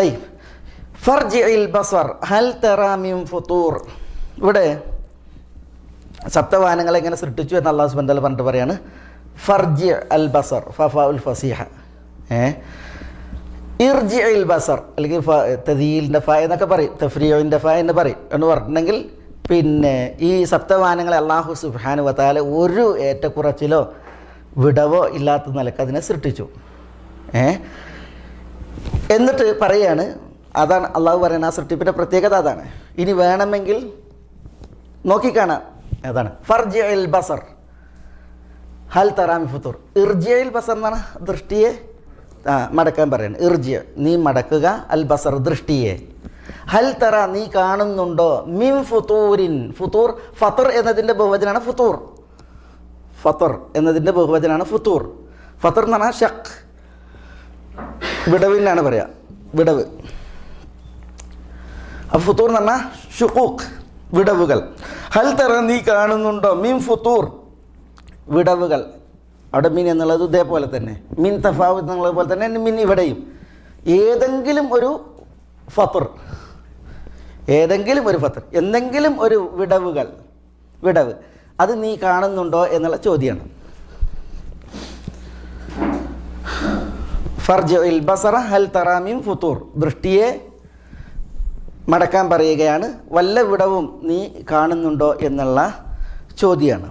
Tayeb. ഫർജിഇൽ buzzer ഹൽ തറാ മിൻ ഫുതൂർ. ഇവിടെ സപ്തവാഹനങ്ങളെ എങ്ങനെ സൃഷ്ടിച്ചു എന്ന് അല്ലാഹു സുബ്ഹാനഹു വ തആല പറഞ്ഞിട്ട് പറയാണ് ഫർജി അൽ ബസർ ഫഫഉൽ ഫസീഹ. ഇർജിഇൽ ബസർ അല്ലെങ്കിൽ തദീലിൻ്റെ ഫ എന്നൊക്കെ പറയും, തഫ്രീഇൻ്റെ ഫ എന്ന് പറയും എന്ന് പറഞ്ഞിട്ടുണ്ടെങ്കിൽ പിന്നെ ഈ സപ്തവാഹനങ്ങളെ അല്ലാഹു സുബ്ഹാനഹു വ തആല ഒരു ഏറ്റക്കുറച്ചിലോ വിടവോ ഇല്ലാത്ത നിലക്ക് അതിനെ സൃഷ്ടിച്ചു. എന്നിട്ട് പറയാണ്, അതാണ് അള്ളാഹു പറയുന്ന ആ സൃഷ്ടിപ്പിൻ്റെ പ്രത്യേകത അതാണ്. ഇനി വേണമെങ്കിൽ നോക്കിക്കാണാം. അതാണ് ഫർജിഇൽ ബസർ ഹൽ തറാ മിൻ ഫുതൂർ. ഇർജിഇൽ ബസർ എന്നാണ് ദൃഷ്ടിയെ മടക്കാൻ പറയുന്നത്. ഇർജിയ നീ മടക്കുക, അൽ ബസർ ദൃഷ്ടിയെ, ഹൽ തറ നീ കാണുന്നുണ്ടോ, മിൻ ഫുതൂരിൻ. ഫുതൂർ ഫത്തർ എന്നതിൻ്റെ ബഹുവചനാണ് ഫുതൂർ. ഫത്തർ എന്നതിൻ്റെ ബഹുവചനാണ് ഫുതൂർ. ഫത്തർ എന്ന് പറഞ്ഞാൽ ഷക്ക്, വിടവിനാണ് പറയുക, വിടവ്. അപ്പോൾ ഫുതൂർ എന്ന് പറഞ്ഞാൽ ഷുഖൂഖ്, വിടവുകൾ. ഹൽ തറ നീ കാണുന്നുണ്ടോ, മിൻ ഫുതൂർ, വിടവുകൾ. അവിടെ മീൻ എന്നുള്ളത് ഇതേപോലെ തന്നെ, മീൻ തഫാവുത്ത് എന്നുള്ളത് പോലെ തന്നെ മീൻ ഇവിടെയും. ഏതെങ്കിലും ഒരു ഫത്തർ, ഏതെങ്കിലും ഒരു ഫത്തർ, എന്തെങ്കിലും ഒരു വിടവ് അത് നീ കാണുന്നുണ്ടോ എന്നുള്ള ചോദ്യമാണ്. ഫർജിഇൽ ബസറ ഹൽ തറാ മിൻ ഫുതൂർ, ദൃഷ്ടിയെ മടക്കാൻ പറയുകയാണ്, വല്ല വിടവും നീ കാണുന്നുണ്ടോ എന്നുള്ള ചോദ്യമാണ്.